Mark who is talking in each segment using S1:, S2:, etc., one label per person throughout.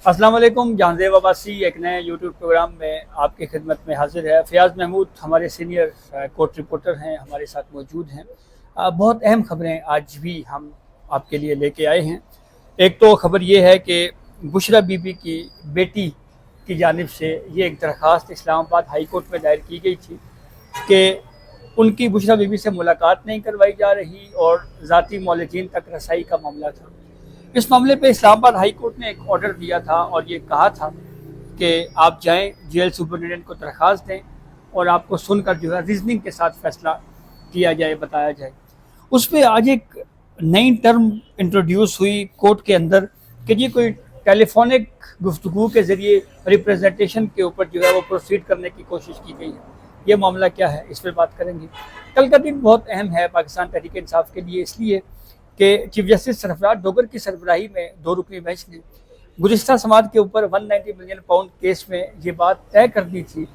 S1: अस्सलाम वालेकुम। जहांजेब अब्बासी एक नए यूट्यूब प्रोग्राम में आपकी खिदमत में हाजिर है। फ़याज़ महमूद हमारे सीनियर कोर्ट रिपोर्टर हैं, हमारे साथ मौजूद हैं। बहुत अहम खबरें आज भी हम आपके लिए लेके आए हैं। एक तो खबर ये है कि बुशरा बीबी की बेटी की जानिब से ये एक दरख्वास्त इस्लामाबाद हाई कोर्ट में दायर की गई थी कि उनकी बुशरा बीबी से मुलाकात नहीं करवाई जा रही और ज़ाती मौलिकीन तक रसाई का मामला था। इस मामले पे इस्लामाबाद हाई कोर्ट ने एक ऑर्डर दिया था और ये कहा था कि आप जाएं, जेल सुपरिटेंडेंट को दरख्वास्त दें और आपको सुनकर जो है रीजनिंग के साथ फैसला किया जाए, बताया जाए। उस पर आज एक नई टर्म इंट्रोड्यूस हुई कोर्ट के अंदर कि ये कोई टेलीफोनिक गुफ्तगू के ज़रिए रिप्रेजेंटेशन के ऊपर जो है वो प्रोसीड करने की कोशिश की गई है। ये मामला क्या है, इस पर बात करेंगे। कल का दिन बहुत अहम है पाकिस्तान तहरीक इंसाफ के लिए, इसलिए कि चीफ जस्टिस सरफराज डोगर की सरबराही में 2 रुकनी बेंच ने गुज़िश्ता समात के ऊपर 190 मिलियन पाउंड केस में ये बात तय कर दी थी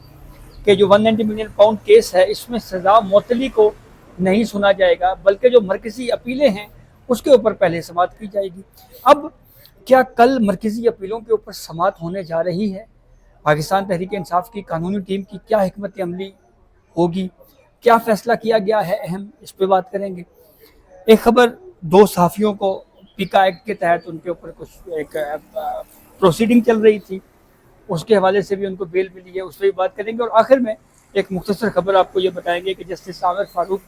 S1: कि जो 190 मिलियन पाउंड केस है इसमें सज़ा मुअत्तली को नहीं सुना जाएगा, बल्कि जो मरकज़ी अपीलें हैं उसके ऊपर पहले समात की जाएगी। अब क्या कल मरकज़ी अपीलों के ऊपर समात होने जा रही है? पाकिस्तान तहरीक इंसाफ की कानूनी टीम की क्या हिकमत अमली होगी? क्या फ़ैसला किया गया है अहम, इस पर बात करेंगे। एक खबर 2 सहाफ़ियों को पीका एक्ट के तहत उनके ऊपर कुछ एक प्रोसीडिंग चल रही थी, उसके हवाले से भी उनको बेल मिली है, उस पर भी बात करेंगे। और आखिर में एक मुख्तसर खबर आपको ये बताएंगे कि जस्टिस आमिर फारूक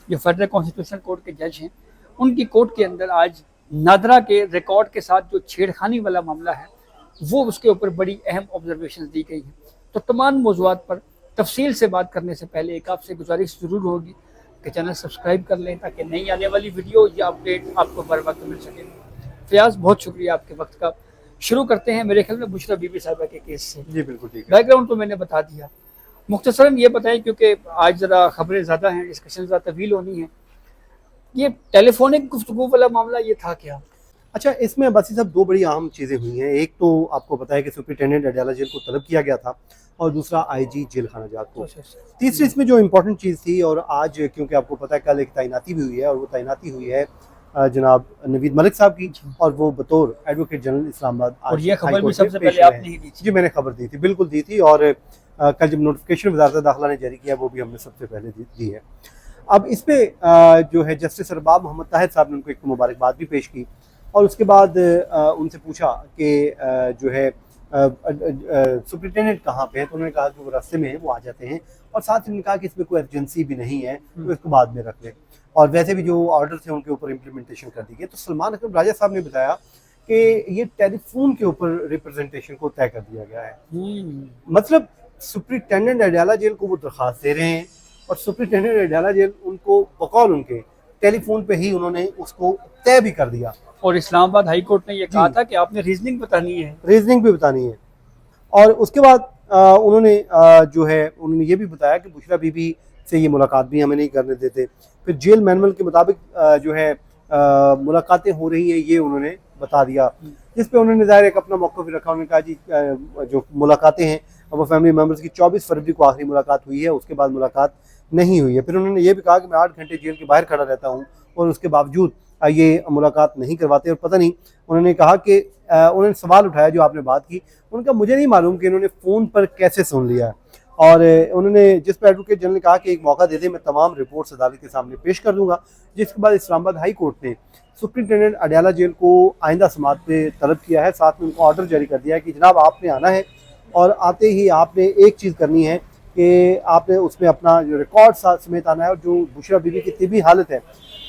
S1: जो फेडरल कॉन्स्टिट्यूशन कोर्ट के जज हैं, उनकी कोर्ट के अंदर आज नादरा के रिकॉर्ड के साथ जो छेड़खानी वाला मामला है वो उसके ऊपर बड़ी अहम ऑब्जर्वेशन दी गई हैं। तो तमाम मौज़ूआत पर तफसील से बात करने से पहले एक आपसे गुजारिश ज़रूर होगी कि चैनल सब्सक्राइब कर लें ताकि नई आने वाली वीडियो या अपडेट आपको बर वक्त मिल सके। फ़याज़, बहुत शुक्रिया आपके वक्त का। शुरू करते हैं मेरे ख्याल में बुशरा बीबी साहिबा के केस से।
S2: जी बिल्कुल ठीक है।
S1: बैकग्राउंड तो मैंने बता दिया, मुख्तसरन ये बताएं क्योंकि आज ज़रा खबरें ज़्यादा हैं, डिस्कशन ज़्यादा तवील होनी है। ये टेलीफोनिक गुफ्तगू वाला मामला ये था क्या?
S2: अच्छा, इसमें बस ये सब 2 बड़ी अहम चीज़ें हुई हैं। एक तो आपको पता है कि सुपरिटेंडेंट अडयाला जेल को तलब किया गया था और दूसरा आईजी जेल खाना जात को। तीसरी इसमें जो इम्पोर्टेंट चीज़ थी, और आज क्योंकि आपको पता है कल एक तैनाती भी हुई है, और वो तैनाती हुई है जनाब नवीद मलिक साहब की, और वो बतौर एडवोकेट जनरल इस्लामाबाद।
S1: और ये खबर भी सबसे पहले आपने ही दी थी?
S2: जी, मैंने खबर दी थी, बिल्कुल दी थी। और कल जब नोटिफिकेशन वज़ारत दाखिला ने जारी किया वो भी हमने सबसे पहले दी है। अब इस पर जो है जस्टिस अरबाब मोहम्मद ताहिर साहब ने उनको एक मुबारकबाद भी पेश की, और उसके बाद उनसे पूछा कि जो है सुपरिटेंडेंट कहाँ पे है, तो उन्होंने कहा कि वो रास्ते में है, वो आ जाते हैं। और साथ ही उन्होंने कहा कि इसमें कोई अर्जेंसी भी नहीं है, तो इसको बाद में रख लें। और वैसे भी जो ऑर्डर थे उनके ऊपर इम्प्लीमेंटेशन कर दी गई। तो सलमान अकरम राजा साहब ने बताया कि ये टेलीफोन के ऊपर रिप्रेजेंटेशन को तय कर दिया गया है। मतलब सुपरिटेंडेंट अडयाला जेल को वो दरख्वास्त दे रहे हैं और सुपरिटेंडेंट अडयाला जेल उनको बकौल उनके टेलीफोन पे ही उन्होंने उसको तय भी कर दिया।
S1: और इस्लामाबाद हाई कोर्ट ने यह कहा था कि आपने रीजनिंग बतानी है,
S2: रीजनिंग भी बतानी है। और उसके बाद उन्होंने जो है उन्होंने ये भी बताया कि बुशरा बीबी से ये मुलाकात भी हमें नहीं करने देते। फिर जेल मैनुअल के मुताबिक जो है मुलाकातें हो रही हैं, ये उन्होंने बता दिया, जिस पे उन्होंने ज़ाहिर एक अपना मौक़िफ़ भी रखा। उन्होंने कहा जी जो मुलाकातें हैं वो फैमिली मेम्बर्स की 24 फरवरी को आखिरी मुलाकात हुई है, उसके बाद मुलाकात नहीं हुई है। फिर उन्होंने ये भी कहा कि मैं 8 घंटे जेल के बाहर खड़ा रहता हूँ और उसके बावजूद ये मुलाकात नहीं करवाते। और पता नहीं, उन्होंने कहा कि उन्होंने सवाल उठाया जो आपने बात की, उनका मुझे नहीं मालूम कि इन्होंने फ़ोन पर कैसे सुन लिया। और उन्होंने जिस पर एडवोकेट जनरल ने कहा कि एक मौका दे दे, मैं तमाम रिपोर्ट्स अदालत के सामने पेश कर दूंगा। जिसके बाद इस्लामाबाद हाई कोर्ट ने सुपरिटेंडेंट अडयाला जेल को आइंदा समात पे तलब किया है। साथ में उनको ऑर्डर जारी कर दिया है कि जनाब आपने आना है और आते ही आपने एक चीज़ करनी है कि आपने उसमें अपना जो रिकॉर्ड समेत आना है, और जो बुशरा बीबी की तिबी हालत है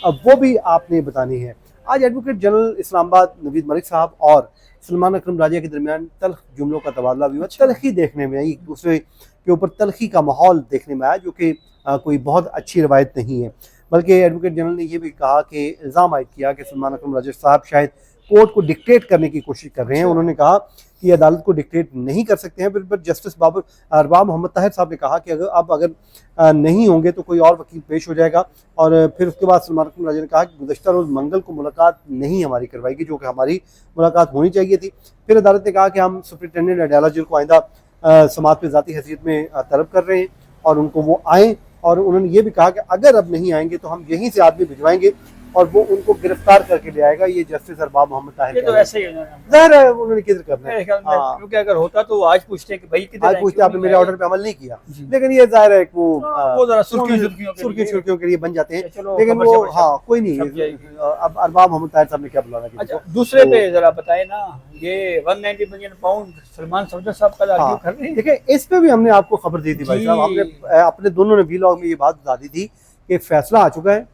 S2: अब वो भी आपने बतानी है। आज एडवोकेट जनरल इस्लामाबाद नवीद मलिक साहब और सलमान अकरम राजा के दरमियान तल्ख जुमलों का तबादला भी हुआ। तलखी देखने में आई, दूसरे के ऊपर तलखी का माहौल देखने में आया, जो कि कोई बहुत अच्छी रवायत नहीं है। बल्कि एडवोकेट जनरल ने यह भी कहा कि इल्ज़ाम आयद किया कि सलमान अकरम राजा साहब शायद कोर्ट को डिक्टेट करने की कोशिश कर रहे हैं। उन्होंने कहा कि अदालत को डिक्टेट नहीं कर सकते हैं। फिर पर जस्टिस अरबाब मोहम्मद ताहिर साहब ने कहा कि अगर नहीं होंगे तो कोई और वकील पेश हो जाएगा। और फिर उसके बाद सलमान अकरम राजा ने कहा कि गुज़श्ता रोज़ मंगल को मुलाकात नहीं हमारी करवाएगी, जो कि हमारी मुलाकात होनी चाहिए थी। फिर अदालत ने कहा कि हम सुपरिटेंडेंट अडयाला जेल को आइंदा समाज पे ज़ाती हैसियत में तलब कर रहे हैं और उनको वो आएँ। और उन्होंने ये भी कहा कि अगर अब नहीं आएंगे तो हम यहीं से आदमी भिजवाएंगे और वो उनको गिरफ्तार करके ले आएगा। ये जस्टिस अरबाब मोहम्मद ताहिर
S1: ये तो ऐसे ही है
S2: ज़ाहिर है उन्होंने किधर करना है।
S1: मेरे ख्याल में,
S2: हाँ।
S1: क्योंकि अगर होता तो वो आज पूछते हैं कि भाई किधर
S2: आज
S1: हैं,
S2: पूछते
S1: क्यों
S2: आपने
S1: नहीं
S2: मेरे
S1: आए?
S2: ऑर्डर पे अमल नहीं किया,
S1: जी।
S2: लेकिन ये ज़ाहिर है वो
S1: वो जरा सुर्खियों
S2: के लिए बन जाते हैं।
S1: चलो,
S2: लेकिन
S1: खबर
S2: वो
S1: से बचा।
S2: हाँ कोई नहीं,
S1: छप जाएगी।
S2: अब अरबाब मोहम्मद ताहिर साहब ने क्या बुलाना किसी
S1: अच्छा,
S2: को।
S1: दूसरे
S2: तो-
S1: पे जरा बताए ना, ये 190 मिलियन पाउंड सलमान सफदर साहब का आर्ग्यू कर रहे हैं।
S2: देखिए इस पे भी हमने आपको खबर दी थी भाई
S1: जी।
S2: साहब, हमने अपने दोनों ने वीलॉग में ये बात बता दी थी कि फैसला आ चुका है,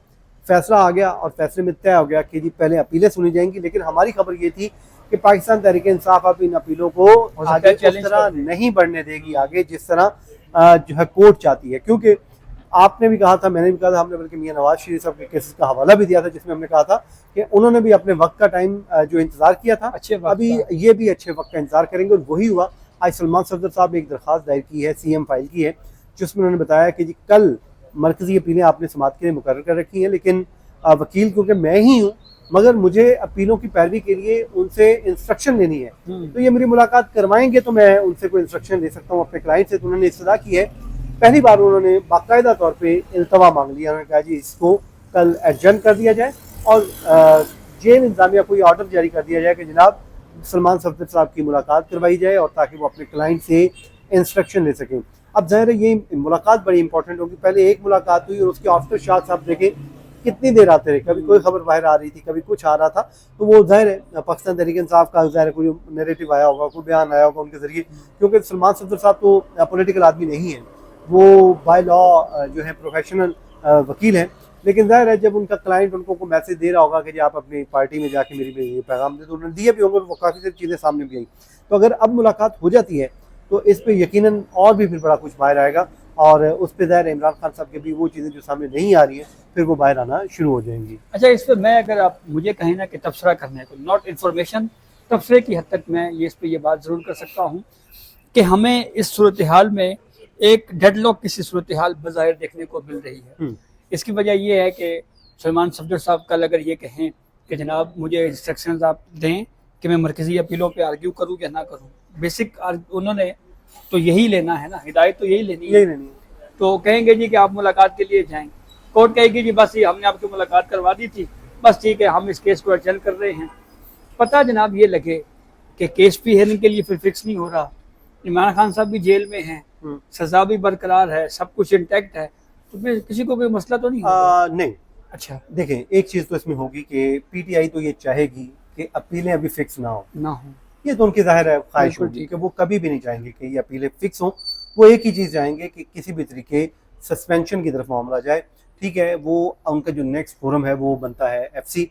S2: फैसला आ गया और फैसले में तय हो गया कि जी पहले अपीलें सुनी जाएंगी। लेकिन हमारी खबर ये थी कि पाकिस्तान तहरीक इंसाफ अब इन अपीलों को आगे उस तरह नहीं बढ़ने देगी आगे जिस तरह जो है कोर्ट चाहती है। क्योंकि आपने भी कहा था, मैंने भी कहा था, हमने बल्कि मियां नवाज शरीफ साहब के केसेस का हवाला भी दिया था जिसमें हमने कहा था कि उन्होंने भी अपने वक्त का टाइम जो इंतजार किया था,
S1: अच्छे वक्त
S2: अभी ये भी अच्छे वक्त का इंतजार करेंगे और वही हुआ। आज सलमान सफदर साहब ने एक दरखास्त दायर की है, CM फाइल की है, जिसमें उन्होंने बताया कि जी कल मरकजी अपीलें आपने समाअत के लिए मुकर्रर कर रखी हैं, लेकिन वकील क्योंकि मैं ही हूँ मगर मुझे अपीलों की पैरवी के लिए उनसे इंस्ट्रक्शन लेनी है, तो ये मेरी मुलाकात करवाएंगे तो मैं उनसे कोई इंस्ट्रक्शन ले सकता हूँ अपने क्लाइंट से। तो उन्होंने इस्तदा की है, पहली बार उन्होंने बाकायदा तौर पे इल्तवा मांग लिया। उन्होंने कहा जी इसको कल एडजर्न कर दिया जाए और जेल इंतजामिया को ये ऑर्डर जारी कर दिया जाए कि जनाब सलमान सफदर साहब की मुलाकात करवाई जाए और ताकि वो अपने क्लाइंट से इंस्ट्रक्शन ले सकें। अब ज़ाहिर है ये मुलाकात बड़ी इंपॉर्टेंट होगी। पहले एक मुलाकात हुई और उसके आफ्टर शॉट्स आप देखें कितनी देर आते रहे, कभी कोई खबर बाहर आ रही थी, कभी कुछ आ रहा था। तो वो ज़ाहिर है पाकिस्तान तहरीक इंसाफ का ज़ाहिर है कोई नैरेटिव आया होगा, कोई बयान आया होगा उनके ज़रिए, क्योंकि सलमान सफदर साहब तो पॉलिटिकल आदमी नहीं है, वो बाय लॉ जो है प्रोफेशनल वकील हैं। लेकिन ज़ाहिर है जब उनका क्लाइंट उनको को मैसेज दे रहा होगा कि जी आप अपनी पार्टी में जाके मेरी ये पैगाम दे, तो उन्होंने दिए भी होंगे, वो काफ़ी सारी चीज़ें सामने भी आई। तो अगर अब मुलाकात हो जाती है तो इस पर यकीनन और भी फिर बड़ा कुछ बाहर आएगा और उस पर ज़ाहिर इमरान खान साहब के भी वो चीज़ें जो सामने नहीं आ रही हैं फिर वो बाहर आना शुरू हो जाएंगी।
S1: अच्छा, इस पर मैं अगर आप मुझे कहें ना कि तबसरा करने को, नॉट इन्फॉर्मेशन, तबसरे की हद तक मैं ये इस पर यह बात ज़रूर कर सकता हूँ कि हमें इस सूरत हाल में एक डेडलॉक की सी सूरत हाल बज़ाहिर देखने को मिल रही है। इसकी वजह यह है कि सलमान सफदर साहब कल अगर ये कहें कि जनाब मुझे इंस्ट्रक्शंस आप दें कि मैं मरकज़ी अपीलों पे आर्ग्यू करूं या ना करूं, बेसिक उन्होंने तो यही लेना है ना, हिदायत तो यही लेनी है। तो कहेंगे जी कि आप मुलाकात के लिए जाएं, कोर्ट कहेगी जी बस ये हमने आपकी मुलाकात करवा दी थी, बस ठीक है हम इस केस को एडजर्न कर रहे हैं। पता जनाब ये लगे कि केस भी हेयरिंग के लिए फिर फिक्स नहीं हो रहा, इमरान खान साहब भी जेल में हैं, सजा भी बरकरार है, सब कुछ इंटैक्ट है, तो फिर किसी को कोई मसला तो नहीं होगा?
S2: नहीं।
S1: अच्छा,
S2: देखें एक चीज़ तो इसमें होगी कि PTI तो ये चाहेगी कि अपीलें अभी फिक्स ना हो, ये तो उनकी ज़ाहिर है ख्वाहिश होगी कि वो कभी भी नहीं चाहेंगे कि ये अपीलें फिक्स हों। वो एक ही चीज़ चाहेंगे कि किसी भी तरीके सस्पेंशन की तरफ मामला जाए। ठीक है, वो उनका जो नेक्स्ट फोरम है वो बनता है FC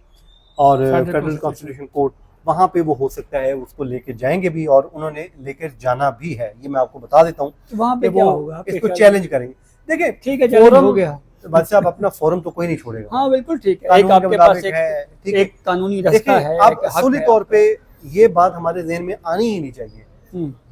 S2: और फेडरल कॉन्स्टिट्यूशन कोर्ट, वहाँ पे वो हो सकता है उसको लेके जाएंगे भी और उन्होंने लेकर जाना भी है, ये मैं आपको बता देता हूँ।
S1: वहाँ पे क्या होगा,
S2: इसको चैलेंज करेंगे। देखिए
S1: ठीक है, चैलेंज हो गया,
S2: बस आप अपना फोरम तो कोई नहीं छोड़ेगा।
S1: हाँ बिल्कुल ठीक है, एक आपके पास एक कानूनी रास्ता है,
S2: अब असूली तौर पे ये बात हमारे ज़हन में आनी ही नहीं चाहिए,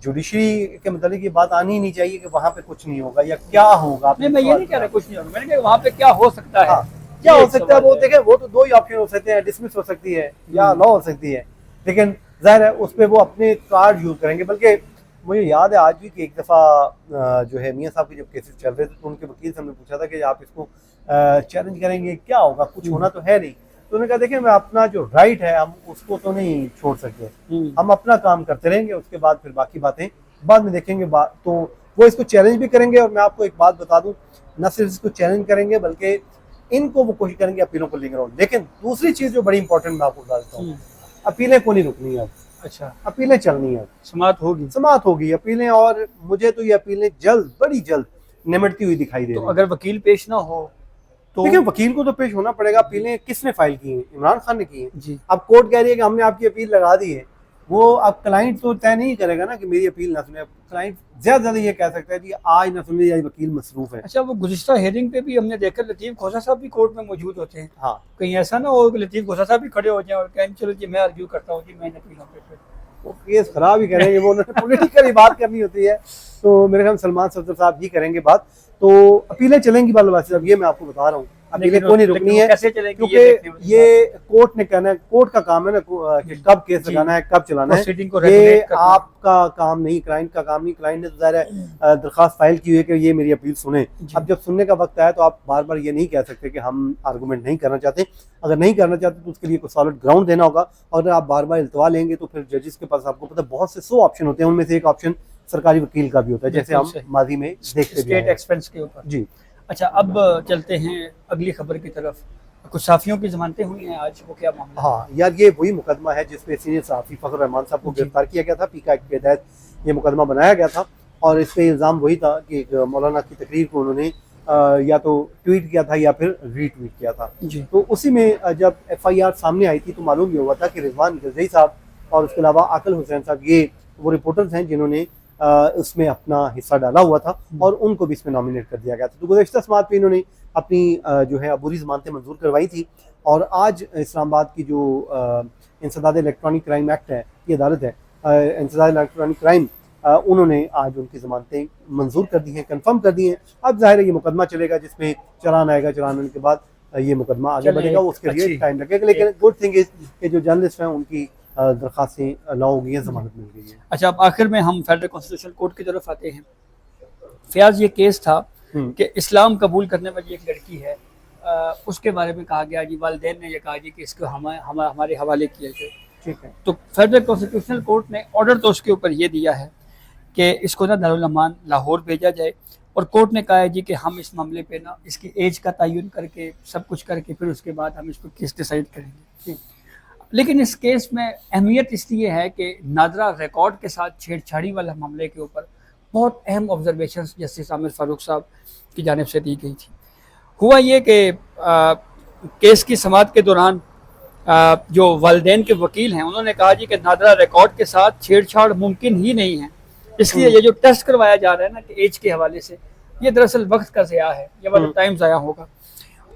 S2: जुडिशरी के मतलब ये बात आनी ही नहीं चाहिए कि वहाँ पे कुछ नहीं होगा या क्या होगा।
S1: नहीं, मैं ये नहीं कह रहा कुछ नहीं होगा, मैंने कहा वहाँ पे क्या हो सकता है।
S2: क्या हो सकता है वो देखें, वो तो दो ही ऑप्शन हो सकते हैं, डिसमिस हो सकती है या लॉ हो सकती है, लेकिन जाहिर है उस पर वो अपने कार्ड यूज करेंगे। बल्कि मुझे याद है आज भी कि एक दफ़ा जो है मियाँ साहब के जब केसेस चल रहे थे तो उनके वकील से हमने पूछा था कि आप इसको चैलेंज करेंगे, क्या होगा, कुछ होना तो है नहीं। तो उन्होंने कहा देखिए मैं अपना जो राइट है हम उसको तो नहीं छोड़ सकते, हम अपना काम करते रहेंगे, उसके बाद फिर बाकी बातें बाद में देखेंगे। तो वो इसको चैलेंज भी करेंगे और मैं आपको एक बात बता दूं, न सिर्फ इसको चैलेंज करेंगे बल्कि इनको वो कोशिश करेंगे अपीलों को लेकर। लेकिन दूसरी चीज़ जो बड़ी इंपॉर्टेंट मैं आपको बता देता हूँ, अपीलें को नहीं रुकनी है। अच्छा, अपीलें चलनी है, समाअत होगी अपीलें, और मुझे तो ये अपीलें जल्द, बड़ी जल्द निमटती हुई दिखाई दे रही है।
S1: अगर वकील पेश ना हो तो
S2: देखिए वकील को तो पेश होना पड़ेगा। अपीलें किसने फाइल की हैं? इमरान खान ने की हैं
S1: जी।
S2: अब कोर्ट कह रही है कि हमने आपकी अपील लगा दी है, वो अब क्लाइंट तो तय नहीं करेगा ना कि मेरी अपील ना सुने। क्लाइंट ज्यादा ये कह सकता है कि आज ना सुने या वकील मसरूफ है।
S1: अच्छा, वो गुज़िश्ता हेयरिंग पे भी हमने देखा लतीफ़ खोसा साहब भी कोर्ट में मौजूद होते हैं।
S2: हाँ,
S1: कहीं ऐसा ना हो कि लतीफ़ खोसा साहब भी खड़े हो जाए और कहें चलो जी मैं आर्ग्यू करता हूँ जी, मैंने अपीलों पे
S2: वो केस खराब ही करेंगे, वो उन्होंने पॉलिटिकली बात करनी होती है, तो मेरे ख्याल सलमान सफदर साहब ही करेंगे बात। तो अपीलें चलेंगी बालूबासी साहब, ये मैं आपको बता रहा हूँ। अकेले
S1: लेकिन
S2: को नहीं
S1: लेकिन
S2: रुकनी
S1: वो
S2: है,
S1: कैसे चलेगी
S2: क्योंकि
S1: देखने वाली
S2: ये कोर्ट ने कहना है, कोर्ट का काम है ना कि कब केस
S1: जी।
S2: लगाना है, कब चलाना है।
S1: प्रोसीडिंग को
S2: ये
S1: रेगुलेट करना।
S2: आपका काम नहीं, क्लाइंट का काम नहीं। क्लाइंट ने तो ज़ाहिर है दरख्वास्त फाइल की हुई है कि ये मेरी अपील सुने।
S1: जी।
S2: अब जब सुनने का वक्त आया तो आप बार बार ये नहीं कह सकते कि हम आर्गूमेंट नहीं करना चाहते। अगर नहीं करना चाहते तो उसके लिए कोई सॉलिड ग्राउंड देना होगा, और अगर आप बार बार इल्तवा लेंगे तो फिर जजेस के पास, आपको पता है, बहुत से 100 ऑप्शन होते हैं, उनमें से एक ऑप्शन सरकारी वकील का भी होता है, जैसे हम
S1: बिल्कुल सही।
S2: माजी में देखते भी
S1: स्टेट
S2: आए हैं।
S1: एक्सपेंस के ऊपर।
S2: जी
S1: अच्छा, अब चलते हैं अगली खबर की तरफ। कुछ साफियों की जमानतें हुई हैं आज, वो क्या मामला है?
S2: हाँ यार, ये वही मुकदमा है जिसपे सीनियर सहाफ़ी फ़खर रहमान साहब को
S1: जी।
S2: गिरफ्तार किया गया था। पीका एक्ट के तहत ये मुकदमा बनाया गया था, और इस पे इल्ज़ाम वही था कि एक मौलाना की तकरीर को उन्होंने या तो ट्वीट किया था या फिर रीट्वीट किया था।
S1: जी।
S2: तो उसी में जब FIR सामने आई थी तो मालूम ये हुआ था कि रिजवान गजई साहब और उसके अलावा आकिल हुसैन साहब, ये वो रिपोर्टर्स हैं जिन्होंने उसमें अपना हिस्सा डाला हुआ था, और उनको भी इसमें नॉमिनेट कर दिया गया था। तो गुज़श्ता समात पे इन्होंने अपनी जो है अबूरी ज़मानतें मंजूर करवाई थी, और आज इस्लामाबाद की जो इंसदाद इलेक्ट्रॉनिक क्राइम एक्ट है, ये अदालत है इंसदाद इलेक्ट्रॉनिक क्राइम, उन्होंने आज उनकी ज़मानतें मंजूर कर दी हैं, कंफर्म कर दी हैं। अब ज़ाहिर है ये मुकदमा चलेगा, जिसमें चालान आएगा, चालान आने के बाद ये मुकदमा आगे
S1: चलिए,
S2: बढ़ेगा, उसके लिए
S1: अच्छी-
S2: टाइम लगेगा। लेकिन गुड थिंग इज कि जो जर्नलिस्ट हैं उनकी दरख्वास्तें अलाउ हो गई हैं, ज़मानत मिल गई है।
S1: अच्छा, अब आखिर में हम फेडरल कॉन्स्टिट्यूशनल कोर्ट की तरफ आते हैं। फयाज, ये केस था कि इस्लाम कबूल करने वाली एक लड़की है, उसके बारे में कहा गया जी, वालिदैन ने ये कहा जी कि इसको हमारे हवाले किया जाए।
S2: ठीक है।
S1: तो फेडरल कॉन्स्टिट्यूशनल कोर्ट ने ऑर्डर तो उसके ऊपर ये दिया है कि इसको ना दारुल अमान लाहौर भेजा जाए, और कोर्ट ने कहा है जी कि हम इस मामले पे ना इसकी एज का तयन करके सब कुछ करके फिर उसके बाद हम इसको केस डिसाइड करेंगे। लेकिन इस केस में अहमियत इसलिए है कि नादरा रिकॉर्ड के साथ छेड़छाड़ी वाला मामले के ऊपर बहुत अहम ऑब्जर्वेशन जस्टिस आमिर फारूक साहब की जानिब से दी गई थी। हुआ ये कि केस की समाअत के दौरान जो वालिदैन के वकील हैं, उन्होंने कहा जी कि नादरा रिकॉर्ड के साथ छेड़छाड़ मुमकिन ही नहीं है, इसलिए ये जो टेस्ट करवाया जा रहा है ना कि एज के हवाले से, ये दरअसल वक्त का ज़या है, ये वाला टाइम ज़ाया होगा।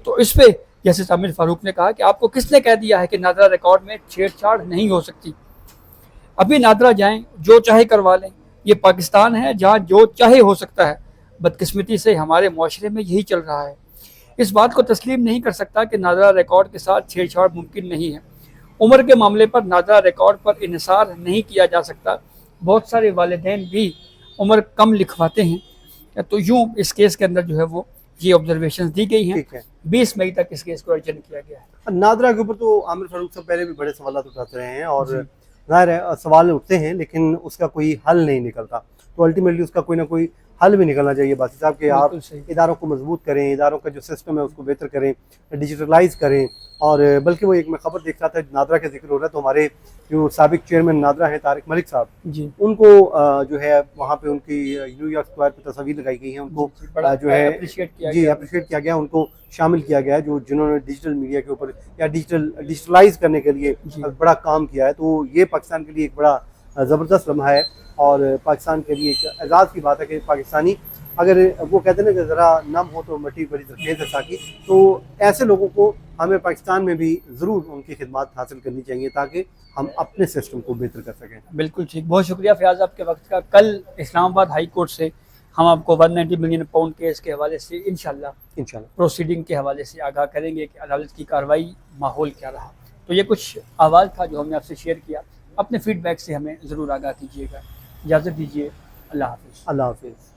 S1: तो इस पे जस्टिस आमिर फारूक ने कहा कि आपको किसने कह दिया है कि नादरा रिकॉर्ड में छेड़छाड़ नहीं हो सकती? अभी नादरा जाएं, जो चाहे करवा लें, ये पाकिस्तान है जहाँ जो चाहे हो सकता है। बदकिस्मती से हमारे माशरे में यही चल रहा है। इस बात को तस्लीम नहीं कर सकता कि नादरा रिकॉर्ड के साथ छेड़छाड़ मुमकिन नहीं है। उम्र के मामले पर नादरा रिकॉर्ड पर इन्हिसार नहीं किया जा सकता। बहुत सारे वालिदैन भी उम्र कम लिखवाते हैं। तो यूँ इस केस के अंदर जो है वो ये ऑब्जर्वेशन दी गई हैं।
S2: ठीक है।
S1: 20 मई तक इस केस को एडजन किया गया है।
S2: नादरा के ऊपर तो आमिर फारूक साहब पहले भी बड़े सवाल उठाते रहे हैं, और जाहिर है सवाल उठते हैं, लेकिन उसका कोई हल नहीं निकलता। तो अल्टीमेटली उसका कोई ना कोई हल भी निकलना चाहिए बासी साहब कि आप इदारों को मजबूत करें, इदारों का जो सिस्टम है उसको बेहतर करें, डिजिटलाइज करें। और बल्कि वो एक मैं खबर देख रहा था, नादरा का जिक्र हो रहा है, तो हमारे जो साबिक चेयरमैन नादरा हैं तारिक मलिक साहब
S1: जी,
S2: उनको जो है वहाँ पे उनकी न्यूयॉर्क स्क्वायर पे तस्वीर लगाई गई है, उनको जो है
S1: अप्रिशिएट किया
S2: जी अप्रिशिएट किया गया, उनको शामिल किया गया है, जो जिन्होंने डिजिटल मीडिया के ऊपर या डिजिटलाइज करने के लिए बड़ा काम किया है। तो ये पाकिस्तान के लिए एक बड़ा ज़बरदस्त लम्हा है, और पाकिस्तान के लिए एक एजाज़ की बात है कि पाकिस्तानी, अगर वो कहते हैं ना कि ज़रा नम हो तो मट्टी बड़ी जरखेज़ है साकी, तो ऐसे लोगों को हमें पाकिस्तान में भी ज़रूर उनकी खिदमत हासिल करनी चाहिए ताकि हम अपने सिस्टम को बेहतर कर सकें।
S1: बिल्कुल ठीक, बहुत शुक्रिया फयाज आपके वक्त का। कल इस्लामाबाद हाई कोर्ट से हम आपको 190 मिलियन पाउंड केस के हवाले से इंशाल्लाह प्रोसीडिंग के हवाले से आगाह करेंगे कि अदालत की कार्रवाई माहौल क्या रहा। तो ये कुछ आवाज़ था जो हमने आपसे शेयर किया। अपने फीडबैक से हमें ज़रूर आगाह कीजिएगा। इजाज़त दीजिए, अल्लाह हाफ़िज़।
S2: अल्लाह हाफ़िज़।